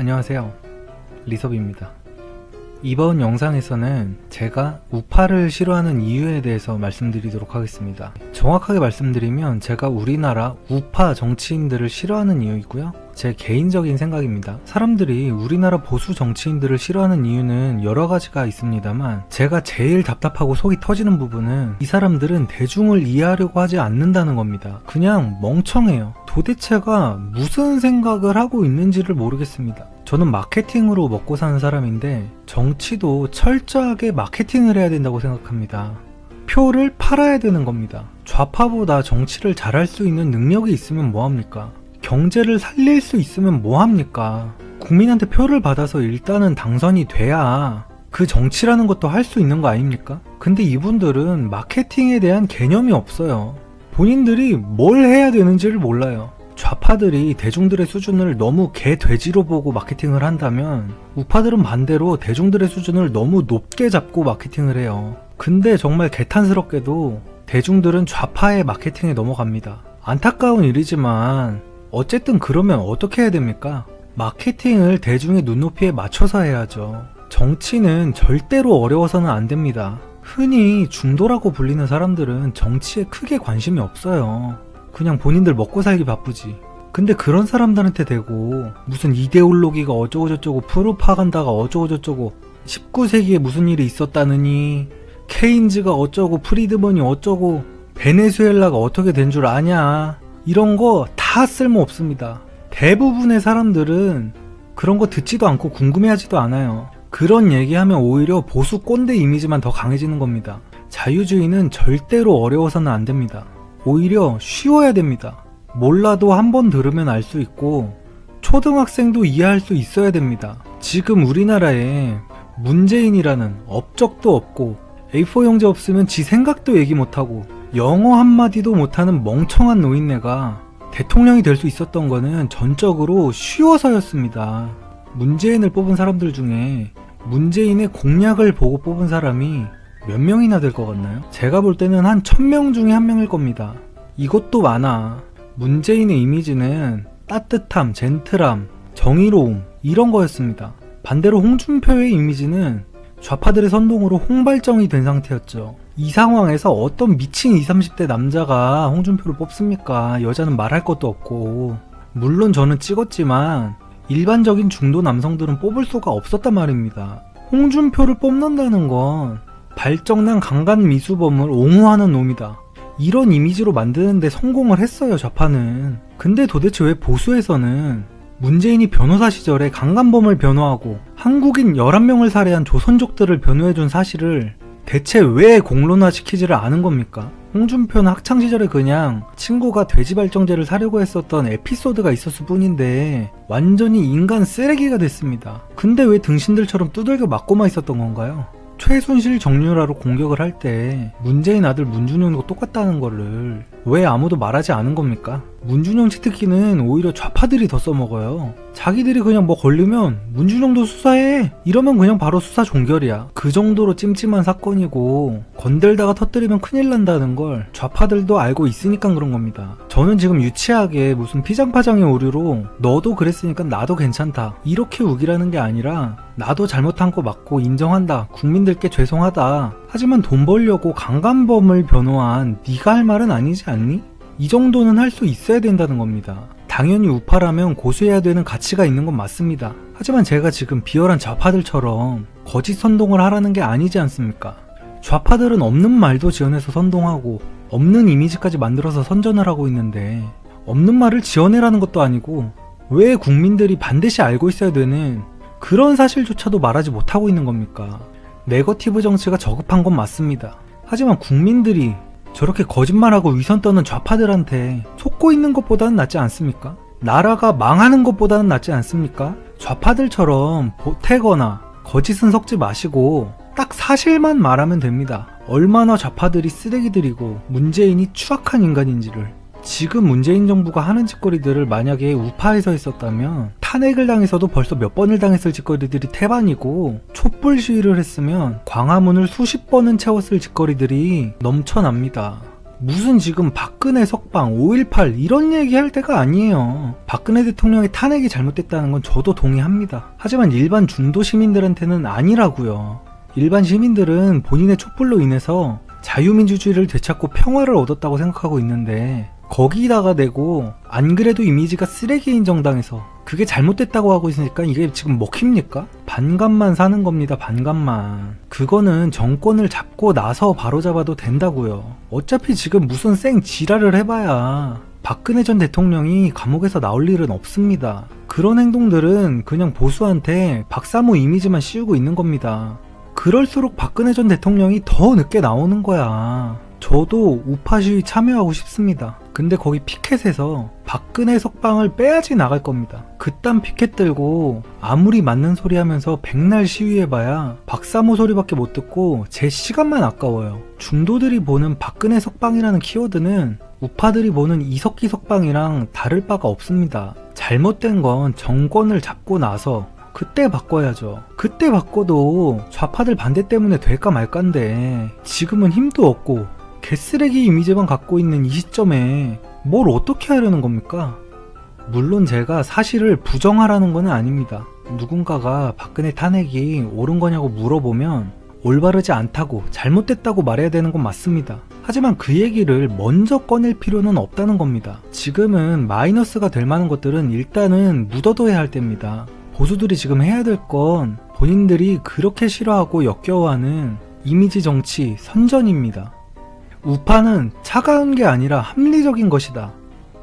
안녕하세요, 리섭입니다. 이번 영상에서는 제가 우파를 싫어하는 이유에 대해서 말씀드리도록 하겠습니다. 정확하게 말씀드리면 제가 우리나라 우파 정치인들을 싫어하는 이유이고요, 제 개인적인 생각입니다. 사람들이 우리나라 보수 정치인들을 싫어하는 이유는 여러 가지가 있습니다만, 제가 제일 답답하고 속이 터지는 부분은 이 사람들은 대중을 이해하려고 하지 않는다는 겁니다. 그냥 멍청해요. 도대체가 무슨 생각을 하고 있는지를 모르겠습니다. 저는 마케팅으로 먹고 사는 사람인데 정치도 철저하게 마케팅을 해야 된다고 생각합니다. 표를 팔아야 되는 겁니다. 좌파보다 정치를 잘할 수 있는 능력이 있으면 뭐합니까? 경제를 살릴 수 있으면 뭐합니까? 국민한테 표를 받아서 일단은 당선이 돼야 그 정치라는 것도 할 수 있는 거 아닙니까? 근데 이분들은 마케팅에 대한 개념이 없어요. 본인들이 뭘 해야 되는지를 몰라요. 좌파들이 대중들의 수준을 너무 개돼지로 보고 마케팅을 한다면 우파들은 반대로 대중들의 수준을 너무 높게 잡고 마케팅을 해요. 근데 정말 개탄스럽게도 대중들은 좌파의 마케팅에 넘어갑니다. 안타까운 일이지만 어쨌든 그러면 어떻게 해야 됩니까? 마케팅을 대중의 눈높이에 맞춰서 해야죠. 정치는 절대로 어려워서는 안 됩니다. 흔히 중도라고 불리는 사람들은 정치에 크게 관심이 없어요. 그냥 본인들 먹고 살기 바쁘지. 근데 그런 사람들한테 대고 무슨 이데올로기가 어쩌고저쩌고 프로파간다가 어쩌고저쩌고 19세기에 무슨 일이 있었다느니 케인즈가 어쩌고 프리드먼이 어쩌고 베네수엘라가 어떻게 된 줄 아냐, 이런 거 다 쓸모없습니다. 대부분의 사람들은 그런 거 듣지도 않고 궁금해하지도 않아요. 그런 얘기하면 오히려 보수 꼰대 이미지만 더 강해지는 겁니다. 자유주의는 절대로 어려워서는 안 됩니다. 오히려 쉬워야 됩니다. 몰라도 한 번 들으면 알 수 있고 초등학생도 이해할 수 있어야 됩니다. 지금 우리나라에 문재인이라는 업적도 없고 A4 용지 없으면 지 생각도 얘기 못하고 영어 한마디도 못하는 멍청한 노인네가 대통령이 될 수 있었던 거는 전적으로 쉬워서였습니다. 문재인을 뽑은 사람들 중에 문재인의 공약을 보고 뽑은 사람이 몇 명이나 될 것 같나요? 제가 볼 때는 한 1000명 중에 한 명일 겁니다. 이것도 많아. 문재인의 이미지는 따뜻함, 젠틀함, 정의로움, 이런 거였습니다. 반대로 홍준표의 이미지는 좌파들의 선동으로 홍발정이 된 상태였죠. 이 상황에서 어떤 미친 20, 30대 남자가 홍준표를 뽑습니까? 여자는 말할 것도 없고. 물론 저는 찍었지만 일반적인 중도 남성들은 뽑을 수가 없었단 말입니다. 홍준표를 뽑는다는 건 발정난 강간 미수범을 옹호하는 놈이다, 이런 이미지로 만드는데 성공을 했어요, 좌파는. 근데 도대체 왜 보수에서는 문재인이 변호사 시절에 강간범을 변호하고 한국인 11명을 살해한 조선족들을 변호해준 사실을 대체 왜 공론화시키지를 않은 겁니까? 홍준표는 학창시절에 그냥 친구가 돼지발정제를 사려고 했었던 에피소드가 있었을 뿐인데 완전히 인간 쓰레기가 됐습니다. 근데 왜 등신들처럼 두들겨 맞고만 있었던 건가요? 최순실 정유라로 공격을 할 때 문재인 아들 문준용도 똑같다는 거를 왜 아무도 말하지 않은 겁니까? 문준용 치트키는 오히려 좌파들이 더 써먹어요. 자기들이 그냥 뭐 걸리면 문준용도 수사해, 이러면 그냥 바로 수사 종결이야. 그 정도로 찜찜한 사건이고 건들다가 터뜨리면 큰일 난다는 걸 좌파들도 알고 있으니까 그런 겁니다. 저는 지금 유치하게 무슨 피장파장의 오류로 너도 그랬으니까 나도 괜찮다 이렇게 우기라는 게 아니라, 나도 잘못한 거 맞고 인정한다, 국민들께 죄송하다, 하지만 돈 벌려고 강간범을 변호한 네가 할 말은 아니지 않니? 이 정도는 할 수 있어야 된다는 겁니다. 당연히 우파라면 고수해야 되는 가치가 있는 건 맞습니다. 하지만 제가 지금 비열한 좌파들처럼 거짓 선동을 하라는 게 아니지 않습니까? 좌파들은 없는 말도 지어내서 선동하고 없는 이미지까지 만들어서 선전을 하고 있는데, 없는 말을 지어내라는 것도 아니고 왜 국민들이 반드시 알고 있어야 되는 그런 사실조차도 말하지 못하고 있는 겁니까? 네거티브 정치가 저급한 건 맞습니다. 하지만 국민들이 저렇게 거짓말하고 위선 떠는 좌파들한테 속고 있는 것보다는 낫지 않습니까? 나라가 망하는 것보다는 낫지 않습니까? 좌파들처럼 보태거나 거짓은 섞지 마시고 딱 사실만 말하면 됩니다. 얼마나 좌파들이 쓰레기들이고 문재인이 추악한 인간인지를. 지금 문재인 정부가 하는 짓거리들을 만약에 우파에서 했었다면 탄핵을 당해서도 벌써 몇 번을 당했을 짓거리들이 태반이고, 촛불 시위를 했으면 광화문을 수십 번은 채웠을 짓거리들이 넘쳐납니다. 무슨 지금 박근혜 석방, 5.18 이런 얘기 할 때가 아니에요. 박근혜 대통령의 탄핵이 잘못됐다는 건 저도 동의합니다. 하지만 일반 중도 시민들한테는 아니라고요. 일반 시민들은 본인의 촛불로 인해서 자유민주주의를 되찾고 평화를 얻었다고 생각하고 있는데 거기다가 대고 안 그래도 이미지가 쓰레기인 정당에서 그게 잘못됐다고 하고 있으니까 이게 지금 먹힙니까? 반감만 사는 겁니다. 반감만. 그거는 정권을 잡고 나서 바로잡아도 된다고요. 어차피 지금 무슨 쌩 지랄을 해봐야 박근혜 전 대통령이 감옥에서 나올 일은 없습니다. 그런 행동들은 그냥 보수한테 박사모 이미지만 씌우고 있는 겁니다. 그럴수록 박근혜 전 대통령이 더 늦게 나오는 거야. 저도 우파 시위 참여하고 싶습니다. 근데 거기 피켓에서 박근혜 석방을 빼야지 나갈 겁니다. 그딴 피켓 들고 아무리 맞는 소리 하면서 백날 시위해봐야 박사모 소리밖에 못 듣고 제 시간만 아까워요. 중도들이 보는 박근혜 석방이라는 키워드는 우파들이 보는 이석기 석방이랑 다를 바가 없습니다. 잘못된 건 정권을 잡고 나서 그때 바꿔야죠. 그때 바꿔도 좌파들 반대 때문에 될까 말까인데 지금은 힘도 없고 개쓰레기 이미지만 갖고 있는 이 시점에 뭘 어떻게 하려는 겁니까? 물론 제가 사실을 부정하라는 건 아닙니다. 누군가가 박근혜 탄핵이 옳은 거냐고 물어보면 올바르지 않다고 잘못됐다고 말해야 되는 건 맞습니다. 하지만 그 얘기를 먼저 꺼낼 필요는 없다는 겁니다. 지금은 마이너스가 될 만한 것들은 일단은 묻어둬야 할 때입니다. 보수들이 지금 해야 될 건 본인들이 그렇게 싫어하고 역겨워하는 이미지 정치 선전입니다. 우파는 차가운 게 아니라 합리적인 것이다.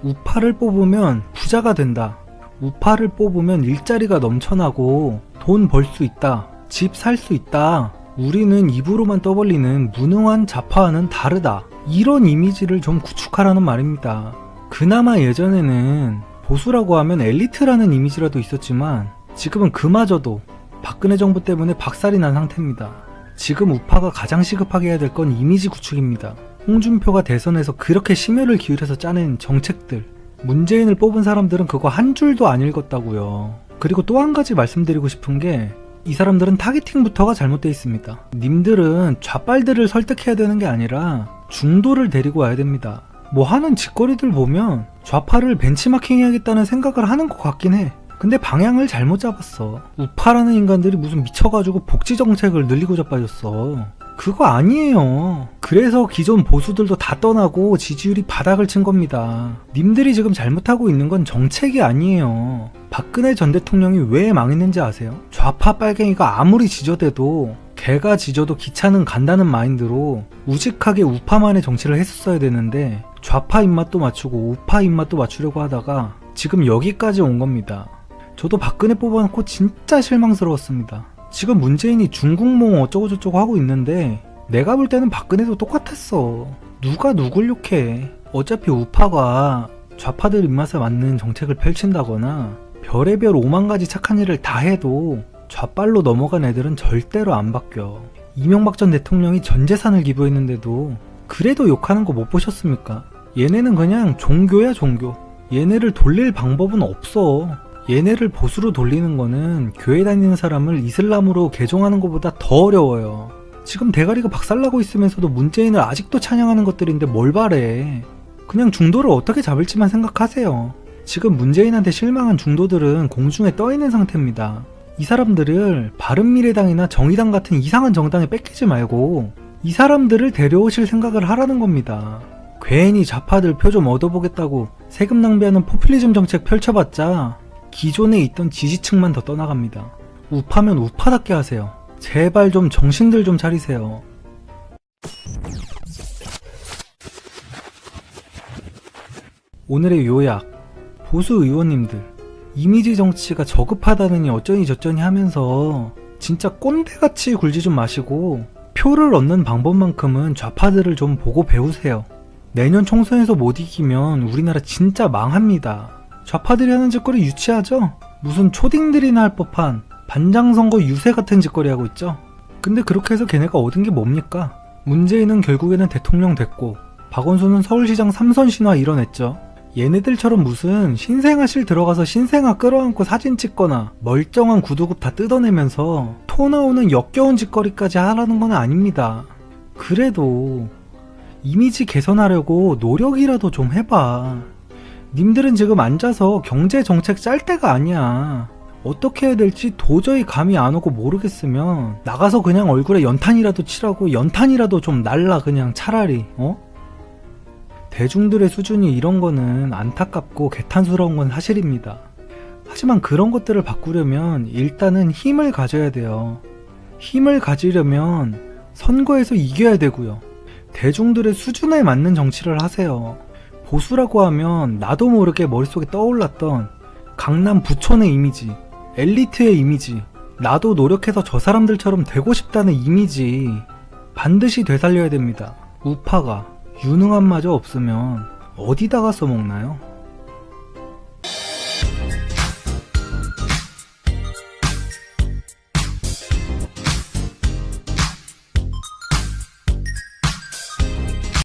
우파를 뽑으면 부자가 된다. 우파를 뽑으면 일자리가 넘쳐나고 돈 벌 수 있다. 집 살 수 있다. 우리는 입으로만 떠벌리는 무능한 좌파와는 다르다. 이런 이미지를 좀 구축하라는 말입니다. 그나마 예전에는 보수라고 하면 엘리트라는 이미지라도 있었지만 지금은 그마저도 박근혜 정부 때문에 박살이 난 상태입니다. 지금 우파가 가장 시급하게 해야 될 건 이미지 구축입니다. 홍준표가 대선에서 그렇게 심혈을 기울여서 짜낸 정책들, 문재인을 뽑은 사람들은 그거 한 줄도 안 읽었다고요. 그리고 또 한 가지 말씀드리고 싶은 게 이 사람들은 타겟팅부터가 잘못되어 있습니다. 님들은 좌빨들을 설득해야 되는 게 아니라 중도를 데리고 와야 됩니다. 뭐 하는 짓거리들 보면 좌파를 벤치마킹 해야겠다는 생각을 하는 것 같긴 해. 근데 방향을 잘못 잡았어. 우파라는 인간들이 무슨 미쳐가지고 복지정책을 늘리고 자빠졌어. 그거 아니에요. 그래서 기존 보수들도 다 떠나고 지지율이 바닥을 친 겁니다. 님들이 지금 잘못하고 있는 건 정책이 아니에요. 박근혜 전 대통령이 왜 망했는지 아세요? 좌파 빨갱이가 아무리 지저대도 개가 지져도 기차는 간다는 마인드로 우직하게 우파만의 정치를 했었어야 되는데 좌파 입맛도 맞추고 우파 입맛도 맞추려고 하다가 지금 여기까지 온 겁니다. 저도 박근혜 뽑아놓고 진짜 실망스러웠습니다. 지금 문재인이 중국몽 어쩌고저쩌고 하고 있는데 내가 볼 때는 박근혜도 똑같았어. 누가 누굴 욕해. 어차피 우파가 좌파들 입맛에 맞는 정책을 펼친다거나 별의별 5만 가지 착한 일을 다 해도 좌빨로 넘어간 애들은 절대로 안 바뀌어. 이명박 전 대통령이 전 재산을 기부했는데도 그래도 욕하는 거 못 보셨습니까? 얘네는 그냥 종교야 종교. 얘네를 돌릴 방법은 없어. 얘네를 보수로 돌리는 거는 교회 다니는 사람을 이슬람으로 개종하는 것보다 더 어려워요. 지금 대가리가 박살나고 있으면서도 문재인을 아직도 찬양하는 것들인데 뭘 바래. 그냥 중도를 어떻게 잡을지만 생각하세요. 지금 문재인한테 실망한 중도들은 공중에 떠있는 상태입니다. 이 사람들을 바른미래당이나 정의당 같은 이상한 정당에 뺏기지 말고 이 사람들을 데려오실 생각을 하라는 겁니다. 괜히 좌파들 표 좀 얻어보겠다고 세금 낭비하는 포퓰리즘 정책 펼쳐봤자 기존에 있던 지지층만 더 떠나갑니다. 우파면 우파답게 하세요. 제발 좀 정신들 좀 차리세요. 오늘의 요약. 보수 의원님들, 이미지 정치가 저급하다느니 어쩌니 저쩌니 하면서 진짜 꼰대같이 굴지 좀 마시고 표를 얻는 방법만큼은 좌파들을 좀 보고 배우세요. 내년 총선에서 못 이기면 우리나라 진짜 망합니다. 좌파들이 하는 짓거리 유치하죠? 무슨 초딩들이나 할 법한 반장선거 유세 같은 짓거리 하고 있죠? 근데 그렇게 해서 걔네가 얻은 게 뭡니까? 문재인은 결국에는 대통령 됐고 박원순은 서울시장 3선 신화 이뤄냈죠. 얘네들처럼 무슨 신생아실 들어가서 신생아 끌어안고 사진 찍거나 멀쩡한 구두굽 다 뜯어내면서 토 나오는 역겨운 짓거리까지 하라는 건 아닙니다. 그래도 이미지 개선하려고 노력이라도 좀 해봐. 님들은 지금 앉아서 경제 정책 짤 때가 아니야. 어떻게 해야 될지 도저히 감이 안 오고 모르겠으면 나가서 그냥 얼굴에 연탄이라도 칠하고 연탄이라도 좀 날라 그냥 차라리. 대중들의 수준이 이런 거는 안타깝고 개탄스러운 건 사실입니다. 하지만 그런 것들을 바꾸려면 일단은 힘을 가져야 돼요. 힘을 가지려면 선거에서 이겨야 되고요. 대중들의 수준에 맞는 정치를 하세요. 보수라고 하면 나도 모르게 머릿속에 떠올랐던 강남 부촌의 이미지, 엘리트의 이미지, 나도 노력해서 저 사람들처럼 되고 싶다는 이미지 반드시 되살려야 됩니다. 우파가 유능함마저 없으면 어디다가 써먹나요?